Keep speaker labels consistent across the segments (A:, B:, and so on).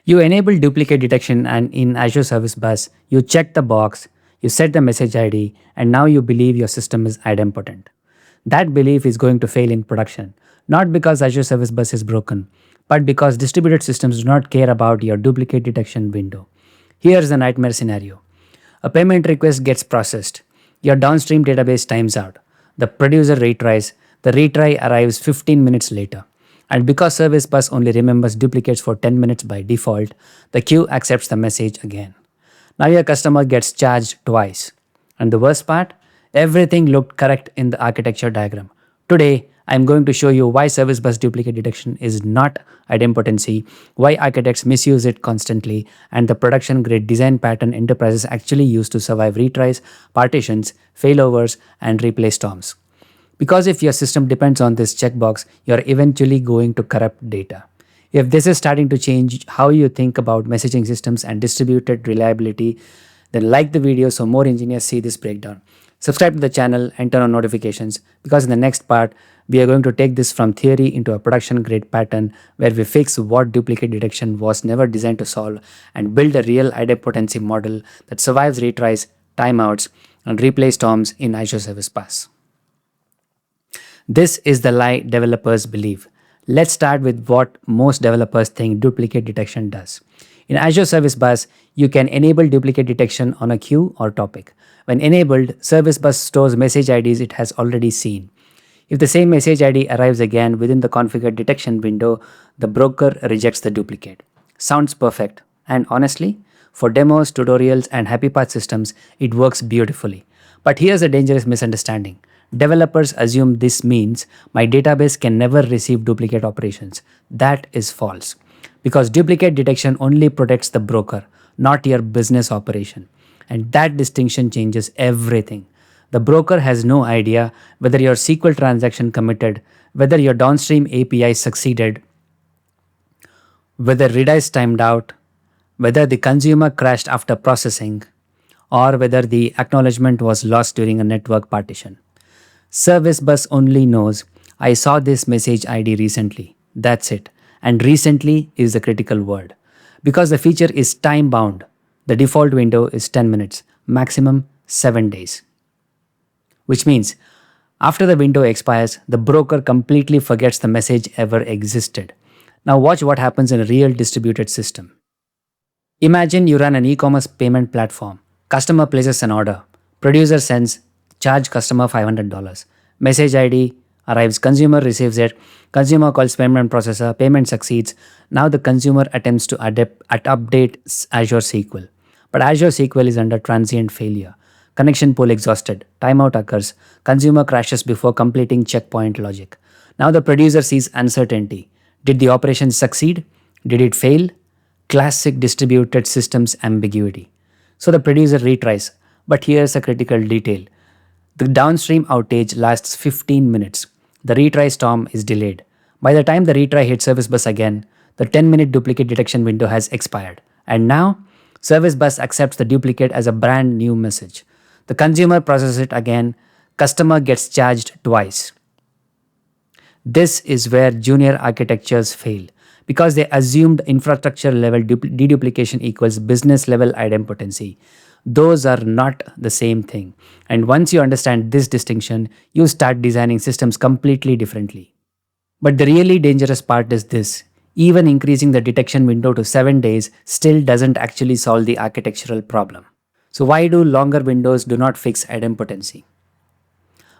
A: You enable duplicate detection and in Azure Service Bus, you check the box, you set the message ID, and now you believe your system is idempotent. That belief is going to fail in production, not because Azure Service Bus is broken, but because distributed systems do not care about your duplicate detection window. Here's a nightmare scenario. A payment request gets processed. Your downstream database times out. The producer retries. The retry arrives 15 minutes later. And because Service Bus only remembers duplicates for 10 minutes by default, the queue accepts the message again. Now your customer gets charged twice. And the worst part? Everything looked correct in the architecture diagram. Today, I'm going to show you why Service Bus duplicate detection is not idempotency, why architects misuse it constantly, and the production-grade design pattern enterprises actually use to survive retries, partitions, failovers, and replay storms. Because if your system depends on this checkbox, you're eventually going to corrupt data. If this is starting to change how you think about messaging systems and distributed reliability, then like the video so more engineers see this breakdown. Subscribe to the channel and turn on notifications because in the next part, we are going to take this from theory into a production grade pattern where we fix what duplicate detection was never designed to solve and build a real idempotency model that survives retries, timeouts, and replay storms in Azure Service Bus. This is the lie developers believe. Let's start with what most developers think duplicate detection does. In Azure Service Bus, you can enable duplicate detection on a queue or topic. When enabled, Service Bus stores message IDs it has already seen. If the same message ID arrives again within the configured detection window, the broker rejects the duplicate. Sounds perfect. And honestly, for demos, tutorials, and happy path systems, it works beautifully. But here's a dangerous misunderstanding. Developers assume this means my database can never receive duplicate operations. That is false. Because duplicate detection only protects the broker, not your business operation. And that distinction changes everything. The broker has no idea whether your SQL transaction committed, whether your downstream API succeeded, whether Redis timed out, whether the consumer crashed after processing, or whether the acknowledgement was lost during a network partition. Service Bus only knows, I saw this message ID recently. That's it. And recently is the critical word. Because the feature is time bound, the default window is 10 minutes, maximum 7 days. Which means, after the window expires, the broker completely forgets the message ever existed. Now watch what happens in a real distributed system. Imagine you run an e-commerce payment platform. Customer places an order. Producer sends, charge customer $500. Message ID arrives, consumer receives it. Consumer calls payment processor, payment succeeds. Now the consumer attempts to update Azure SQL. But Azure SQL is under transient failure. Connection pool exhausted, timeout occurs, consumer crashes before completing checkpoint logic. Now the producer sees uncertainty. Did the operation succeed? Did it fail? Classic distributed systems ambiguity. So the producer retries, but here's a critical detail. The downstream outage lasts 15 minutes. The retry storm is delayed. By the time the retry hits Service Bus again, the 10-minute duplicate detection window has expired. And now, Service Bus accepts the duplicate as a brand new message. The consumer processes it again, customer gets charged twice. This is where junior architectures fail because they assumed infrastructure level deduplication equals business level idempotency. Those are not the same thing. And once you understand this distinction, you start designing systems completely differently. But the really dangerous part is this. Even increasing the detection window to 7 days still doesn't actually solve the architectural problem. So why do longer windows do not fix idempotency?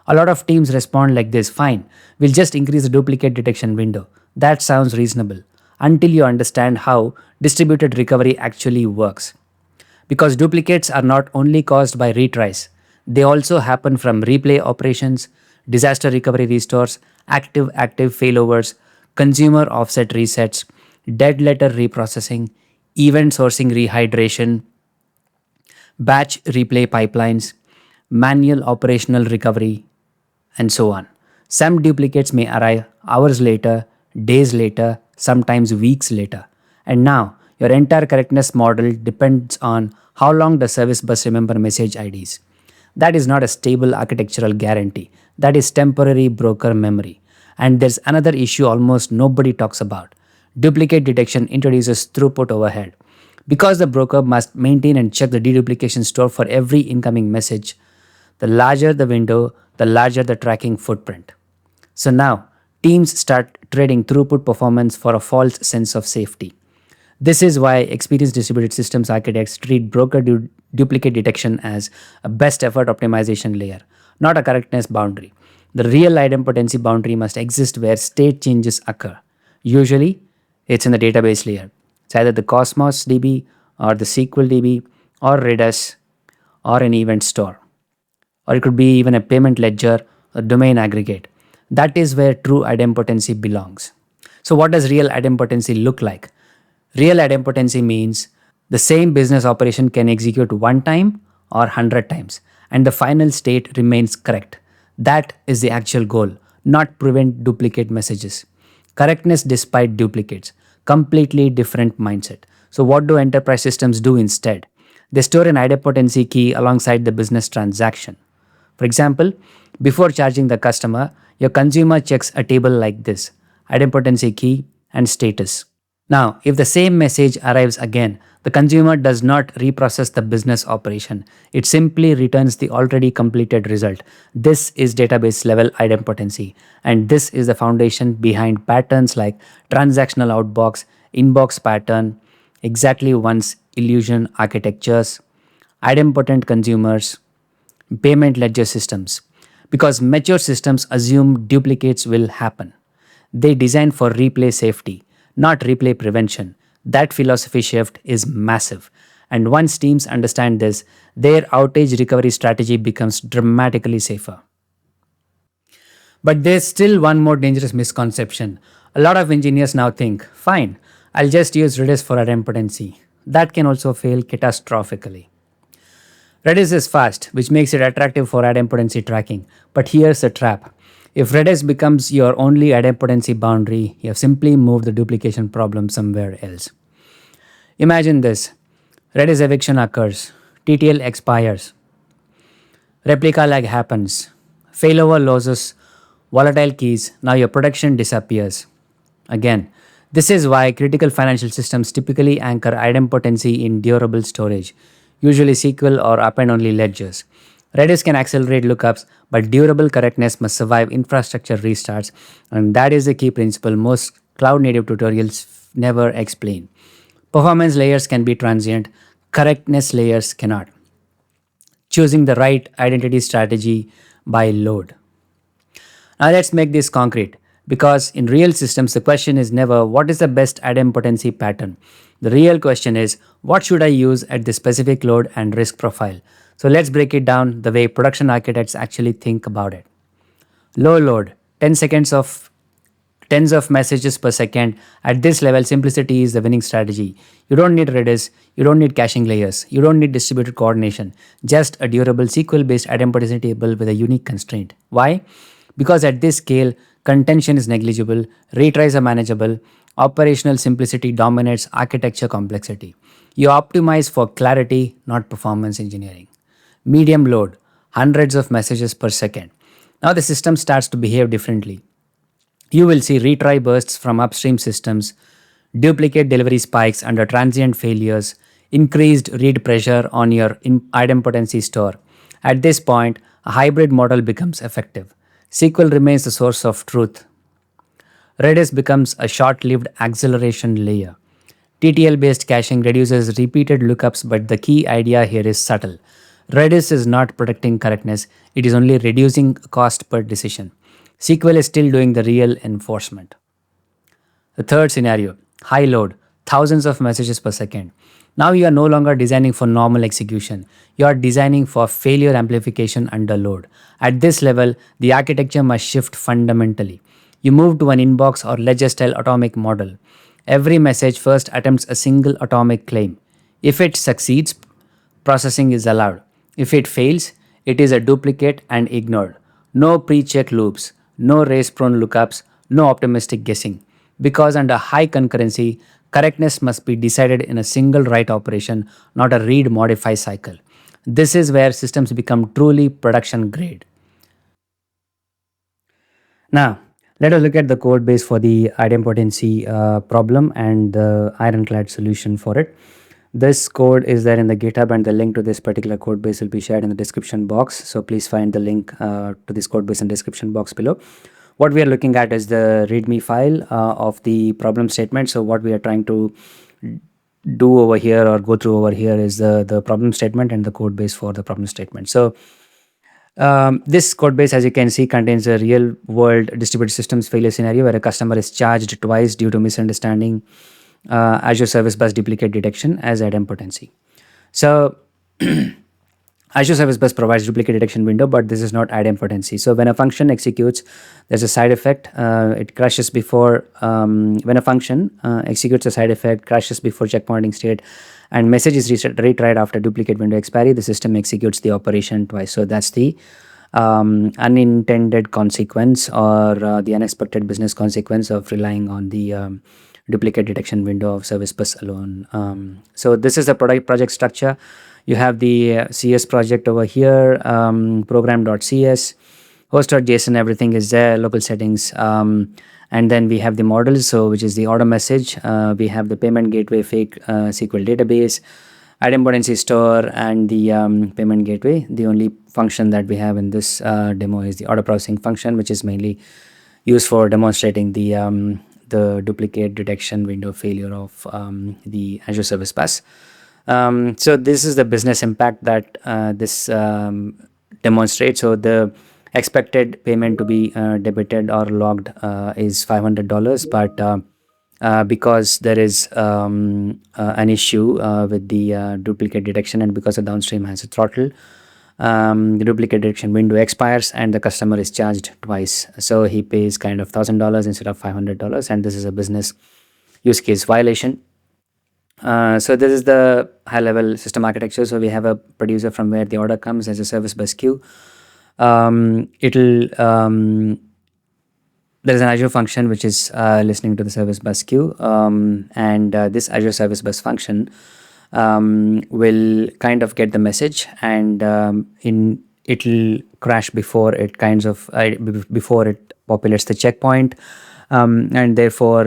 A: A lot of teams respond like this, fine, we'll just increase the duplicate detection window. That sounds reasonable until you understand how distributed recovery actually works. Because duplicates are not only caused by retries, they also happen from replay operations, disaster recovery restores, active-active failovers, consumer offset resets, dead letter reprocessing, event sourcing rehydration, batch replay pipelines, manual operational recovery, and so on. Some duplicates may arrive hours later, days later, sometimes weeks later. And now, your entire correctness model depends on how long does Service Bus remember message IDs. That is not a stable architectural guarantee. That is temporary broker memory. And there's another issue almost nobody talks about. Duplicate detection introduces throughput overhead. Because the broker must maintain and check the deduplication store for every incoming message, the larger the window, the larger the tracking footprint. So now, teams start trading throughput performance for a false sense of safety. This is why experienced distributed systems architects treat broker duplicate detection as a best effort optimization layer, not a correctness boundary. The real idempotency boundary must exist where state changes occur. Usually, it's in the database layer. It's either the Cosmos DB or the SQL DB or Redis or an event store, or it could be even a payment ledger, a domain aggregate. That is where true idempotency belongs. So, what does real idempotency look like? Real idempotency means the same business operation can execute one time or 100 times, and the final state remains correct. That is the actual goal, not prevent duplicate messages. Correctness despite duplicates, completely different mindset. So, what do enterprise systems do instead? They store an idempotency key alongside the business transaction. For example, before charging the customer, your consumer checks a table like this: idempotency key and status. Now, if the same message arrives again, the consumer does not reprocess the business operation. It simply returns the already completed result. This is database level idempotency, and this is the foundation behind patterns like transactional outbox, inbox pattern, exactly once illusion architectures, idempotent consumers, payment ledger systems. Because mature systems assume duplicates will happen. They design for replay safety, not replay prevention. That philosophy shift is massive. And once teams understand this, their outage recovery strategy becomes dramatically safer. But there's still one more dangerous misconception. A lot of engineers now think, fine, I'll just use Redis for idempotency. That can also fail catastrophically. Redis is fast, which makes it attractive for idempotency tracking. But here's the trap. If Redis becomes your only idempotency boundary, you have simply moved the duplication problem somewhere else. Imagine this. Redis eviction occurs, TTL expires, replica lag happens, failover losses, volatile keys, now your protection disappears. Again, this is why critical financial systems typically anchor idempotency in durable storage, usually SQL or append-only ledgers. Redis can accelerate lookups, but durable correctness must survive infrastructure restarts, and that is the key principle most cloud-native tutorials never explain. Performance layers can be transient, correctness layers cannot. Choosing the right identity strategy by load. Now let's make this concrete. Because in real systems, the question is never what is the best idempotency pattern. The real question is what should I use at this specific load and risk profile. So let's break it down the way production architects actually think about it. Low load, 10 seconds of tens of messages per second. At this level, simplicity is the winning strategy. You don't need Redis, you don't need caching layers, you don't need distributed coordination, just a durable SQL-based idempotency table with a unique constraint. Why? Because at this scale, contention is negligible, retries are manageable, operational simplicity dominates architecture complexity. You optimize for clarity, not performance engineering. Medium load, hundreds of messages per second. Now the system starts to behave differently. You will see retry bursts from upstream systems, duplicate delivery spikes under transient failures, increased read pressure on your idempotency store. At this point, a hybrid model becomes effective. SQL remains the source of truth. Redis becomes a short-lived acceleration layer. TTL-based caching reduces repeated lookups, but the key idea here is subtle. Redis is not protecting correctness, it is only reducing cost per decision. SQL is still doing the real enforcement. The third scenario, high load, thousands of messages per second. Now you are no longer designing for normal execution. You are designing for failure amplification under load. At this level, the architecture must shift fundamentally. You move to an inbox or ledger style atomic model. Every message first attempts a single atomic claim. If it succeeds, processing is allowed. If it fails, it is a duplicate and ignored. No pre-check loops, no race-prone lookups, no optimistic guessing. Because under high concurrency, correctness must be decided in a single write operation, not a read-modify cycle. This is where systems become truly production grade. Now, Let us look at the code base for the idempotency problem and the ironclad solution for it. This code is there in the GitHub, and the link to this particular code base will be shared in the description box. So please find the link to this code base in the description box below. What we are looking at is the README file of the problem statement. So what we are trying to do over here or go through over here is the problem statement and the code base for the problem statement. So this code base, as you can see, contains a real world distributed systems failure scenario where a customer is charged twice due to misunderstanding Azure Service Bus duplicate detection as idempotency. So Azure Service Bus provides duplicate detection window, but this is not idempotency. So when a function executes, there's a side effect. It crashes before, when a function executes a side effect, crashes before checkpointing state, and message is retried after duplicate window expiry, the system executes the operation twice. So that's the unintended consequence or the unexpected business consequence of relying on the duplicate detection window of Service Bus alone. So this is the project structure. You have the CS project over here, program.cs, host.json, everything is there, local settings. And then we have the models, so which is the order message. We have the payment gateway fake SQL database, idempotency store, and the payment gateway. The only function that we have in this demo is the order processing function, which is mainly used for demonstrating the duplicate detection window failure of the Azure Service Bus. So this is the business impact that this demonstrates. So the expected payment to be debited or logged is $500, but because there is an issue with the duplicate detection, and because the downstream has a throttle, the duplicate detection window expires and the customer is charged twice. So he pays kind of $1,000 instead of $500, and this is a business use case violation. So this is the high level system architecture. So we have a producer from where the order comes as a service bus queue. There's an Azure function which is listening to the service bus queue, and this Azure Service Bus function will kind of get the message, and it'll crash before it before it populates the checkpoint, and therefore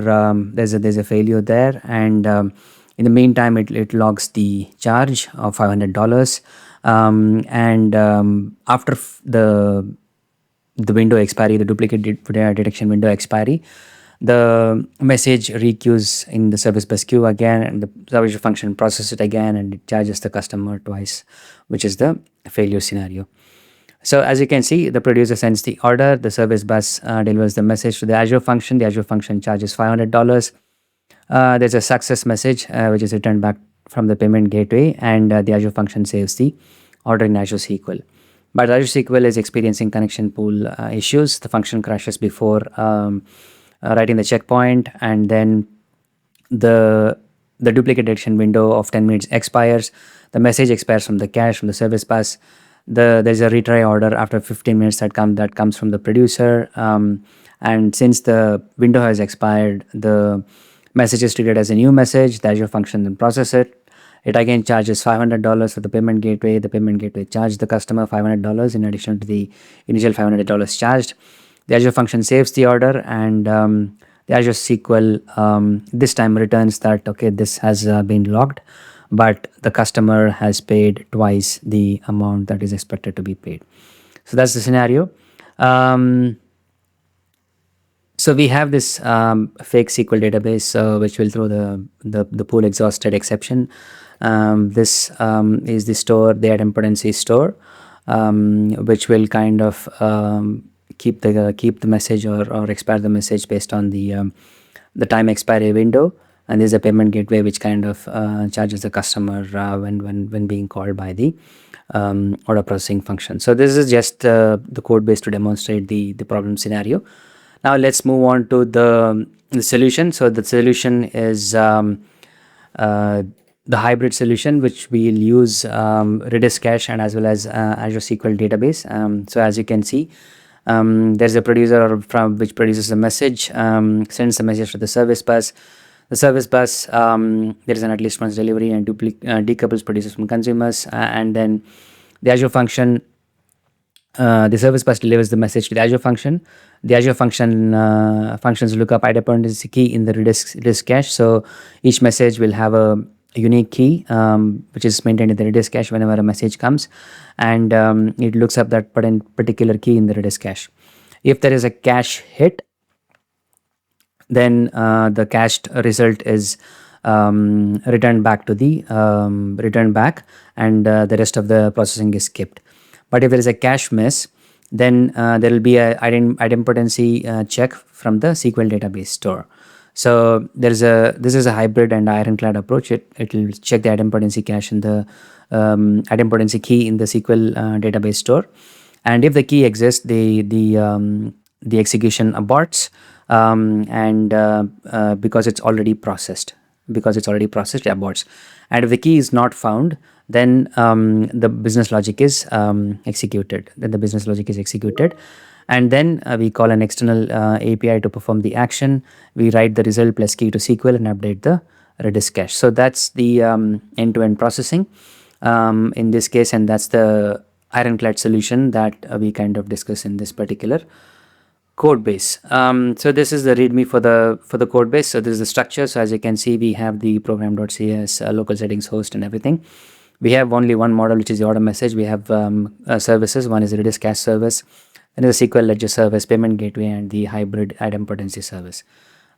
A: there's a failure there, and in the meantime it logs the charge of $500, and after the window expiry, the duplicate detection window expiry, the message requeues in the service bus queue again, and the service function processes it again, and it charges the customer twice, which is the failure scenario. So as you can see, the producer sends the order, the service bus delivers the message to the Azure function. The Azure function charges $500. There's a success message which is returned back from the payment gateway, and the Azure function saves the order in Azure SQL. But Azure SQL is experiencing connection pool issues. The function crashes before writing the checkpoint, and then the duplicate detection window of 10 minutes expires. The message expires from the cache, from the service bus. There's a retry order after 15 minutes that comes from the producer, and since the window has expired, the message is treated as a new message. The Azure function then processes it. It again charges $500 for the payment gateway. The payment gateway charged the customer $500 in addition to the initial $500 charged. The Azure function saves the order, and the Azure SQL this time returns that, okay, this has been logged, but the customer has paid twice the amount that is expected to be paid. So that's the scenario. So we have this fake SQL database which will throw the pool exhausted exception. This is the store, the idempotency store, which will kind of keep the message or expire the message based on the time expiry window. And there's a payment gateway which kind of charges the customer when being called by the order processing function. So this is just the code base to demonstrate the problem scenario. Now let's move on to the solution. So the solution is the hybrid solution, which we'll use Redis cache and as well as Azure SQL database. So as you can see, there's a producer from which produces a message, sends the message to the service bus. The service bus, there is an at least once delivery and decouples producers from consumers, and then the Azure function The service bus delivers the message to the Azure function. The Azure functions look up idempotency key in the Redis cache. So each message will have a unique key, which is maintained in the Redis cache whenever a message comes, and it looks up that particular key in the Redis cache. If there is a cache hit, then the cached result is returned back to the returned back, and the rest of the processing is skipped. But if there is a cache miss, then there will be a idempotency check from the SQL database store. So this is a hybrid and ironclad approach. It will check the idempotency cache in the idempotency key in the SQL database store, and if the key exists, the execution aborts, and because it's already processed, it aborts. And if the key is not found, then the business logic is executed. And then we call an external API to perform the action. We write the result plus key to SQL and update the Redis cache. So that's the end-to-end processing in this case, and that's the ironclad solution that we kind of discuss in this particular code base. So this is the README for the code base. So this is the structure. So as you can see, we have the program.cs, local settings, host, and everything. We have only one model, which is the order message. We have services. One is the Redis cache service, then is the SQL ledger service, payment gateway, and the hybrid idempotency service.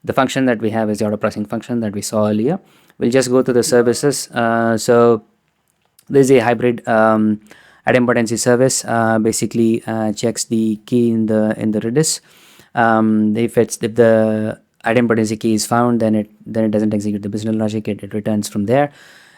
A: The function that we have is the order processing function that we saw earlier. We'll just go to the services. So this is a hybrid idempotency service. Basically checks the key in the Redis. If the idempotency key is found, then it doesn't execute the business logic. It returns from there.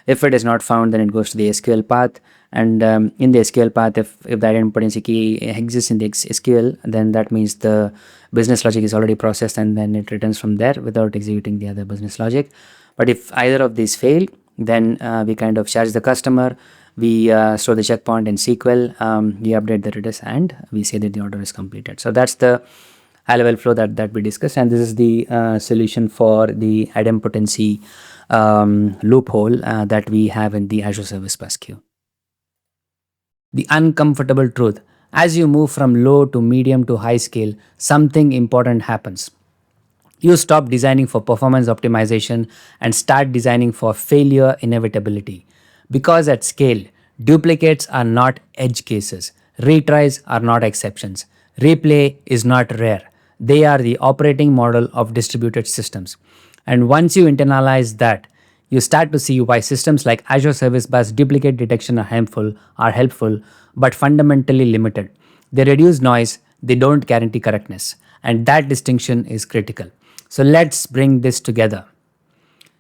A: If it is not found, then it goes to the SQL path, and in the SQL path, if the idempotency key exists in the SQL, then that means the business logic is already processed, and then it returns from there without executing the other business logic. But if either of these fail, then we kind of charge the customer, we store the checkpoint in SQL, we update the Redis, and we say that the order is completed. So that's the high-level flow that we discussed, and this is the solution for the idempotency loophole that we have in the Azure Service Bus queue. The uncomfortable truth: as you move from low to medium to high scale, something important happens. You stop designing for performance optimization and start designing for failure inevitability. Because at scale, duplicates are not edge cases, retries are not exceptions, replay is not rare. They are the operating model of distributed systems. And once you internalize that, you start to see why systems like Azure Service Bus duplicate detection are helpful, but fundamentally limited. They reduce noise, they don't guarantee correctness, and that distinction is critical. So let's bring this together.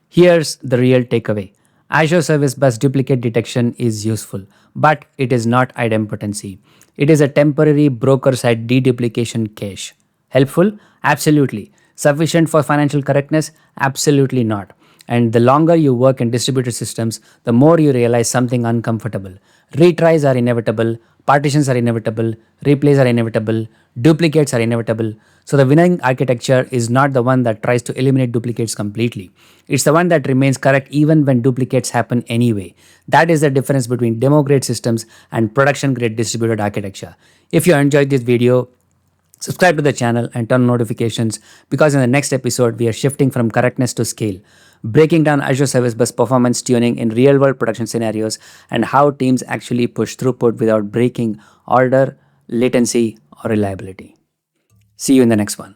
A: Here's the real takeaway. Azure Service Bus duplicate detection is useful, but it is not idempotency. It is a temporary broker-side deduplication cache. Helpful? Absolutely. Sufficient for financial correctness? Absolutely not. And the longer you work in distributed systems, the more you realize something uncomfortable. Retries are inevitable, partitions are inevitable, replays are inevitable, duplicates are inevitable. So the winning architecture is not the one that tries to eliminate duplicates completely. It's the one that remains correct even when duplicates happen anyway. That is the difference between demo-grade systems and production-grade distributed architecture. If you enjoyed this video, subscribe to the channel and turn on notifications, because in the next episode, we are shifting from correctness to scale, breaking down Azure Service Bus performance tuning in real-world production scenarios and how teams actually push throughput without breaking order, latency, or reliability. See you in the next one.